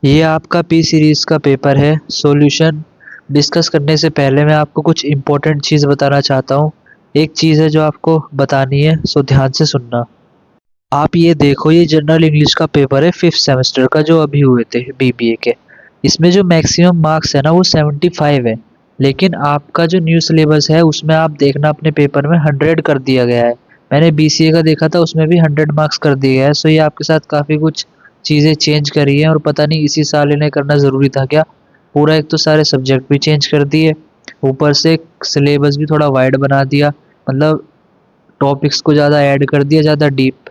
ये आपका P series का पेपर है। सॉल्यूशन डिस्कस करने से पहले मैं आपको कुछ इम्पोर्टेंट चीज़ बताना चाहता हूँ। एक चीज़ है जो आपको बतानी है, सो ध्यान से सुनना। आप ये देखो, ये जनरल इंग्लिश का पेपर है 5th सेमेस्टर का, जो अभी हुए थे बीबीए के। इसमें जो मैक्सिमम मार्क्स है ना, वो 75 है। लेकिन आपका जो न्यू सिलेबस है उसमें आप देखना, अपने पेपर में 100 कर दिया गया है। मैंने बीसीए का देखा था, उसमें भी 100 मार्क्स कर दिए गए हैं। सो ये आपके साथ काफ़ी कुछ चीज़ें चेंज करी हैं, और पता नहीं इसी साल इन्हें करना ज़रूरी था क्या। पूरा एक तो सारे सब्जेक्ट भी चेंज कर दिए, ऊपर से सिलेबस भी थोड़ा वाइड बना दिया। मतलब टॉपिक्स को ज़्यादा ऐड कर दिया, ज़्यादा डीप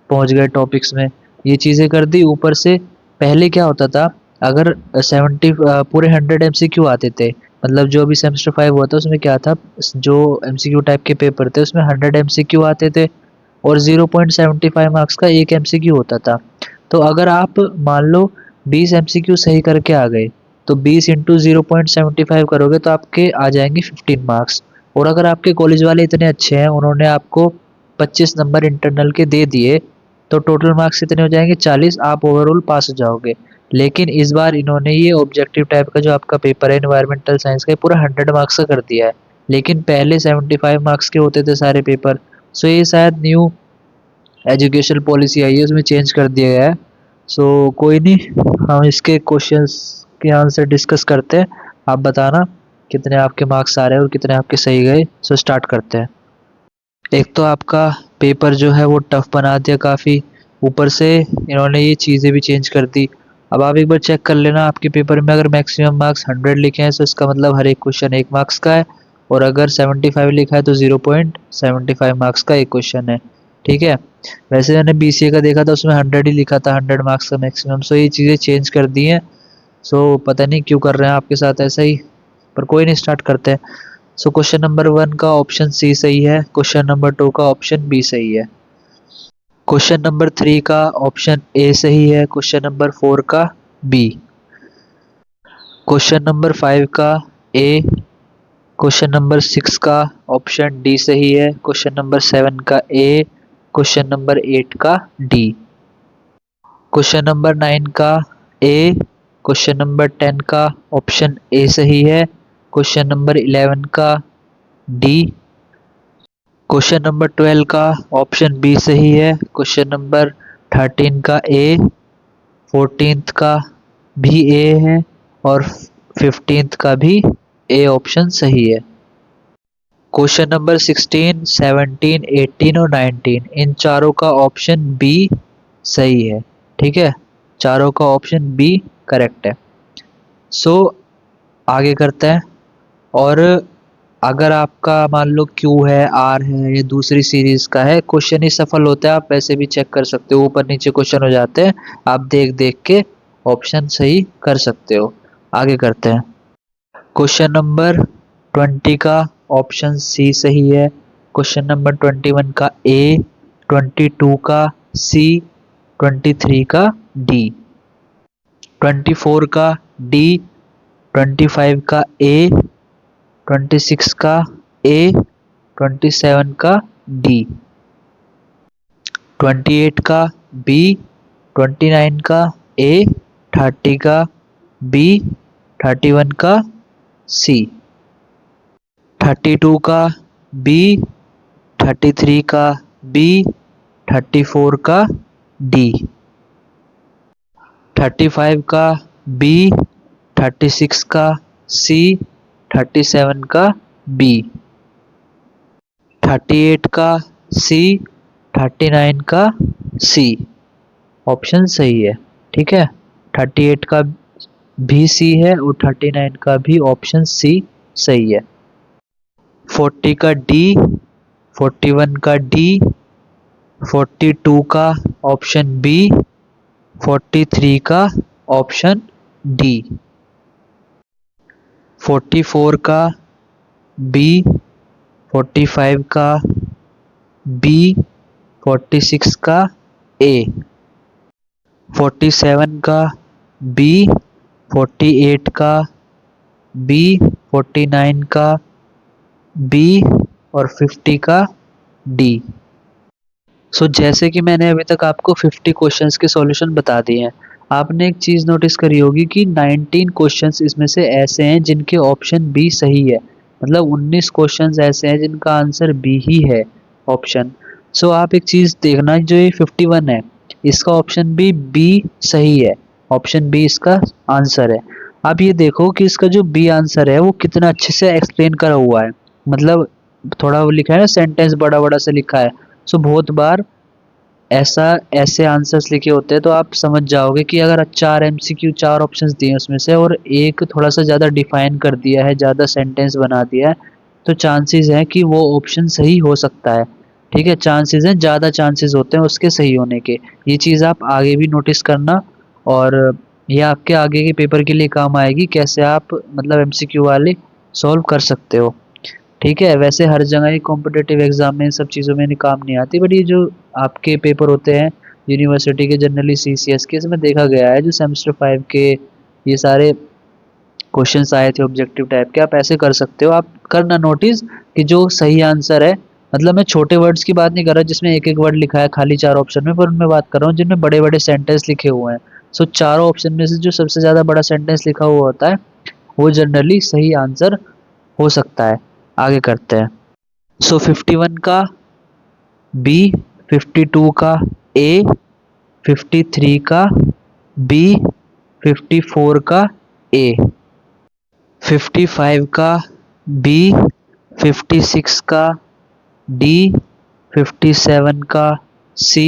पहुंच गए टॉपिक्स में। ये चीज़ें कर दी। ऊपर से पहले क्या होता था, अगर 70 पूरे 100 एमसीक्यू आते थे। मतलब जो अभी सेमेस्टर 5 हुआ था उसमें क्या था, जो एमसीक्यू टाइप के पेपर थे उसमें 100 एमसीक्यू आते थे, और 0.75 मार्क्स का एक एमसीक्यू होता था। तो अगर आप मान लो 20 एमसीक्यू सही करके आ गए, तो 20 इंटू 0.75 करोगे तो आपके आ जाएंगे 15 मार्क्स। और अगर आपके कॉलेज वाले इतने अच्छे हैं, उन्होंने आपको 25 नंबर इंटरनल के दे दिए, तो टोटल मार्क्स कितने हो जाएंगे, 40। आप ओवरऑल पास हो जाओगे। लेकिन इस बार इन्होंने ये ऑब्जेक्टिव टाइप का जो आपका पेपर है एनवायरमेंटल साइंस का, पूरा 100 मार्क्स का कर दिया है। लेकिन पहले 75 मार्क्स के होते थे सारे पेपर। सो ये शायद न्यू एजुकेशन पॉलिसी आई है, उसमें चेंज कर दिया गया है। सो कोई नहीं, हम इसके क्वेश्चंस के आंसर डिस्कस करते हैं। आप बताना कितने आपके मार्क्स आ रहे हैं और कितने आपके सही गए। सो स्टार्ट करते हैं। एक तो आपका पेपर जो है वो टफ बना दिया काफ़ी, ऊपर से इन्होंने ये चीज़ें भी चेंज कर दी। अब आप एक बार चेक कर लेना, आपके पेपर में अगर मैक्सिमम मार्क्स 100 लिखे हैं तो इसका मतलब हर एक क्वेश्चन 1 मार्क्स का है। और अगर 75 लिखा है तो 0.75 मार्क्स का एक क्वेश्चन है। ठीक है। वैसे मैंने बीसीए का देखा था, उसमें 100 ही लिखा था, 100 मार्क्स का मैक्सिमम। सो ये चीज़ें चेंज कर दी हैं। सो पता नहीं क्यों कर रहे हैं आपके साथ ऐसा ही, पर कोई नहीं, स्टार्ट करते हैं। सो क्वेश्चन नंबर 1 का ऑप्शन सी सही है, क्वेश्चन नंबर 2 का ऑप्शन बी सही है, क्वेश्चन नंबर 3 का ऑप्शन ए सही है, क्वेश्चन नंबर 4 का बी, क्वेश्चन नंबर 5 का ए, क्वेश्चन नंबर 6 का ऑप्शन डी सही है, क्वेश्चन नंबर 7 का ए, क्वेश्चन नंबर 8 का डी, क्वेश्चन नंबर 9 का ए, क्वेश्चन नंबर 10 का ऑप्शन ए सही है, क्वेश्चन नंबर 11 का डी, क्वेश्चन नंबर 12 का ऑप्शन बी सही है, क्वेश्चन नंबर 13 का ए, 14th का भी ए है, और 15th का भी ए ऑप्शन सही है। क्वेश्चन नंबर 16, 17, 18 और 19, इन चारों का ऑप्शन बी सही है। ठीक है, चारों का ऑप्शन बी करेक्ट है। सो आगे करते हैं। और अगर आपका मान लो क्यू है, आर है, ये दूसरी सीरीज का है, क्वेश्चन ही सफल होता है, आप वैसे भी चेक कर सकते हो, ऊपर नीचे क्वेश्चन हो जाते हैं। आप देख देख के ऑप्शन सही कर सकते हो। आगे करते हैं। क्वेश्चन नंबर 20 का ऑप्शन सी सही है, क्वेश्चन नंबर 21 का ए, 22 का सी, 23 का डी, 24 का डी, 25 का ए, 26 का ए, 27 का डी, 28 का बी, 29 का ए, 30 का बी, 31 का सी, 32 का बी, 33 का बी, 34 का डी, 35 का बी, 36 का सी, 37 का बी, 38 का सी, 39 का सी ऑप्शन सही है। ठीक है, 38 का भी सी है और 39 का भी ऑप्शन सी सही है। 40 का डी, 41 का डी, 42 का ऑप्शन बी, 43 का ऑप्शन डी, 44 का बी, 45 का बी, 46 का ए, 47 का बी, 48 का बी, 49 का बी और 50 का डी। सो जैसे कि मैंने अभी तक आपको 50 क्वेश्चंस के सॉल्यूशन बता दिए हैं। आपने एक चीज़ नोटिस करी होगी कि 19 क्वेश्चंस इसमें से ऐसे हैं जिनके ऑप्शन बी सही है, मतलब 19 क्वेश्चंस ऐसे हैं जिनका आंसर बी ही है ऑप्शन। सो आप एक चीज़ देखना, जो ये 51 है इसका ऑप्शन भी बी सही है, ऑप्शन बी इसका आंसर है। आप ये देखो कि इसका जो बी आंसर है वो कितना अच्छे से एक्सप्लेन करा हुआ है, मतलब थोड़ा वो लिखा है ना, सेंटेंस बड़ा बड़ा से लिखा है। सो बहुत बार ऐसा ऐसे आंसर्स लिखे होते हैं तो आप समझ जाओगे कि अगर 4 MCQ 4 ऑप्शंस दिए उसमें से और एक थोड़ा सा ज़्यादा डिफाइन कर दिया है, ज़्यादा सेंटेंस बना दिया है, तो चांसेस हैं कि वो ऑप्शन सही हो सकता है। ठीक है, चांसेस हैं, ज़्यादा चांसेस होते हैं उसके सही होने के। ये चीज़ आप आगे भी नोटिस करना, और ये आपके आगे के पेपर के लिए काम आएगी, कैसे आप मतलब MCQ वाले सॉल्व कर सकते हो। ठीक है, वैसे हर जगह ही कॉम्पिटिटिव एग्जाम में इन सब चीज़ों में काम नहीं आती, बट ये जो आपके पेपर होते हैं यूनिवर्सिटी के, जनरली CCS के, इसमें देखा गया है जो सेमेस्टर 5 के ये सारे क्वेश्चंस आए थे ऑब्जेक्टिव टाइप के, आप ऐसे कर सकते हो। आप करना नोटिस कि जो सही आंसर है, मतलब मैं छोटे वर्ड्स की बात नहीं कर रहा जिसमें एक एक वर्ड लिखा है खाली 4 ऑप्शन में, पर उनमें बात कर रहा हूँ जिनमें बड़े बड़े सेंटेंस लिखे हुए हैं। सो चारों ऑप्शन में से जो सबसे ज़्यादा बड़ा सेंटेंस लिखा हुआ होता है वो जनरली सही आंसर हो सकता है। आगे करते हैं। सो 51 का बी, 52 का ए, 53 का बी, 54 का ए, 55 का बी, 56 का डी, 57 का सी,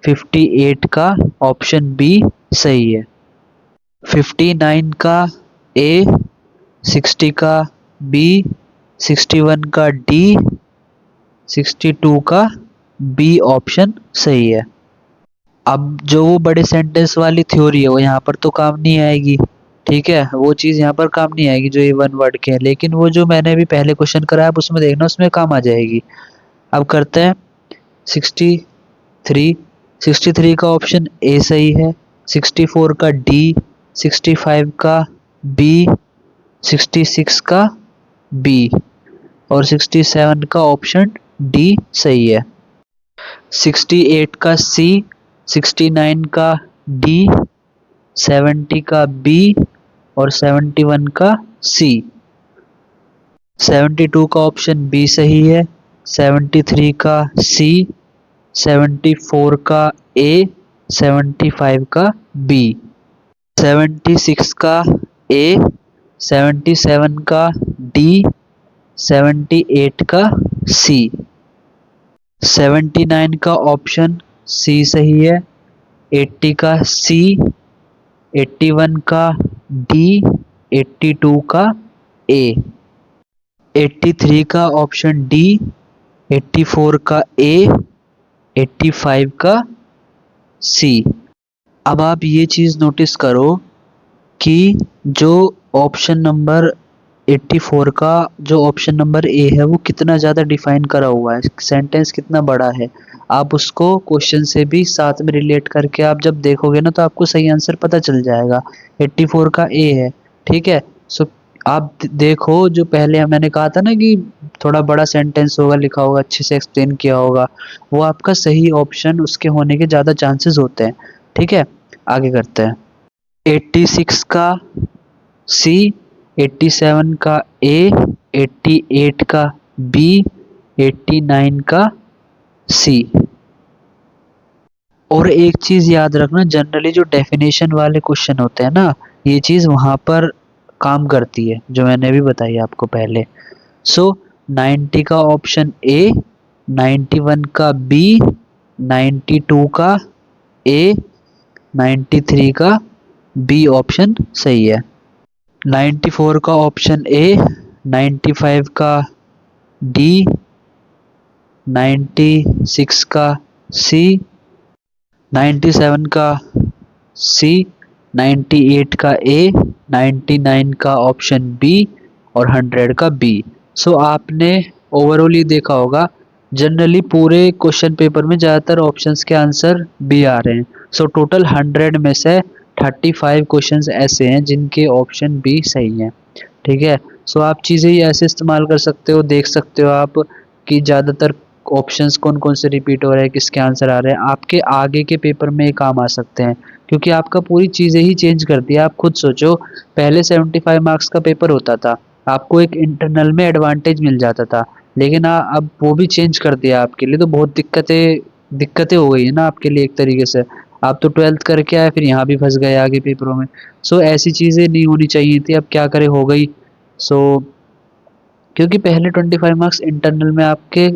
58 का ऑप्शन बी सही है। 59 का ए, 60 का बी, 61 का डी, 62 का बी ऑप्शन सही है। अब जो वो बड़े सेंटेंस वाली थ्योरी है वो यहाँ पर तो काम नहीं आएगी, ठीक है, वो चीज़ यहाँ पर काम नहीं आएगी जो ये 1 वर्ड के हैं, लेकिन वो जो मैंने अभी पहले क्वेश्चन कराया आप उसमें देखना, उसमें काम आ जाएगी। अब करते हैं 63। 63 का ऑप्शन ए सही है, 64 का डी, 65 का बी, 66 का बी और 67 का ऑप्शन डी सही है। 68 का सी, 69 का डी, 70 का बी और 71 का सी। 72 का ऑप्शन बी सही है, 73 का सी, 74 का ए, 75 का बी, 76 का ए, 77 का डी, 78 का सी। 79 का ऑप्शन सी सही है, 80 का सी, 81 का डी, 82 का ए, 83 का ऑप्शन डी, 84 का ए, 85 का सी। अब आप ये चीज़ नोटिस करो कि जो ऑप्शन नंबर 84 का जो ऑप्शन नंबर ए है वो कितना ज़्यादा डिफाइन करा हुआ है, सेंटेंस कितना बड़ा है। आप उसको क्वेश्चन से भी साथ में रिलेट करके आप जब देखोगे ना तो आपको सही आंसर पता चल जाएगा। 84 का ए है, ठीक है। सो आप देखो, जो पहले मैंने कहा था ना कि थोड़ा बड़ा सेंटेंस होगा, लिखा होगा, अच्छे से एक्सप्लेन किया होगा, वो आपका सही ऑप्शन उसके होने के ज़्यादा चांसेस होते हैं। ठीक है, आगे करते हैं। 86 का सी, 87 का ए, 88 का बी, 89 का सी। और एक चीज़ याद रखना, जनरली जो डेफिनेशन वाले क्वेश्चन होते हैं ना, ये चीज़ वहाँ पर काम करती है जो मैंने भी बताई आपको पहले। सो 90 का ऑप्शन ए, 91 का बी, 92 का ए, 93 का बी ऑप्शन सही है। 94 का ऑप्शन ए, 95 का डी, 96 का सी, 97 का सी, 98 का ए, 99 का ऑप्शन बी और 100 का बी। सो आपने ओवरऑल ये देखा होगा, जनरली पूरे क्वेश्चन पेपर में ज़्यादातर ऑप्शंस के आंसर बी आ रहे हैं। सो टोटल 100 में से 35 क्वेश्चंस ऐसे हैं जिनके ऑप्शन बी सही हैं। ठीक है, सो आप चीज़ें ही ऐसे इस्तेमाल कर सकते हो, देख सकते हो आप कि ज़्यादातर ऑप्शंस कौन कौन से रिपीट हो रहे हैं, किसके आंसर आ रहे हैं, आपके आगे के पेपर में काम आ सकते हैं। क्योंकि आपका पूरी चीज़ें ही चेंज कर दिया। आप खुद सोचो, पहले 75 मार्क्स का पेपर होता था, आपको एक इंटरनल में एडवांटेज मिल जाता था, लेकिन अब वो भी चेंज कर दिया आपके लिए, तो बहुत दिक्कतें दिक्कतें हो गई है ना आपके लिए एक तरीके से। आप तो 12th करके आए, फिर यहाँ भी फंस गए आगे पेपरों में। सो ऐसी चीज़ें नहीं होनी चाहिए थी, अब क्या करें, हो गई। सो क्योंकि पहले 25 मार्क्स इंटरनल में आपके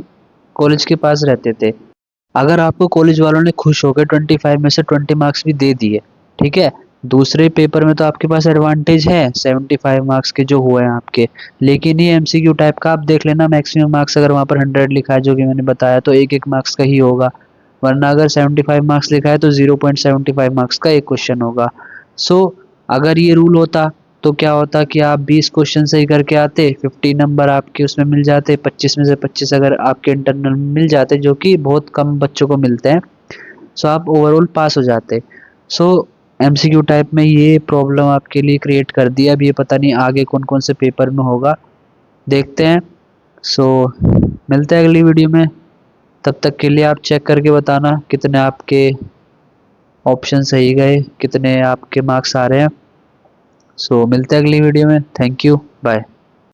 कॉलेज के पास रहते थे। अगर आपको कॉलेज वालों ने खुश होकर 25 में से 20 मार्क्स भी दे दिए, ठीक है, दूसरे पेपर में तो आपके पास एडवांटेज है 75 मार्क्स के जो हुए हैं आपके। लेकिन ये एमसीक्यू टाइप का आप देख लेना, मैक्सिमम मार्क्स अगर वहाँ पर 100 लिखा है जो कि मैंने बताया, तो एक एक मार्क्स का ही होगा। वरना अगर 75 मार्क्स लिखा है तो 0.75 मार्क्स का एक क्वेश्चन होगा। सो अगर ये रूल होता तो क्या होता कि आप 20 क्वेश्चन सही करके आते, 50 नंबर आपके उसमें मिल जाते, 25 में से 25 अगर आपके इंटरनल में मिल जाते, जो कि बहुत कम बच्चों को मिलते हैं। सो आप ओवरऑल पास हो जाते। सो एमसीक्यू टाइप में ये प्रॉब्लम आपके लिए क्रिएट कर दिया। अब ये पता नहीं आगे कौन कौन से पेपर में होगा, देखते हैं। सो मिलते हैं अगली वीडियो में। तब तक के लिए आप चेक करके बताना कितने आपके ऑप्शन सही गए, कितने आपके मार्क्स आ रहे हैं। सो मिलते हैं अगली वीडियो में। Thank you, bye.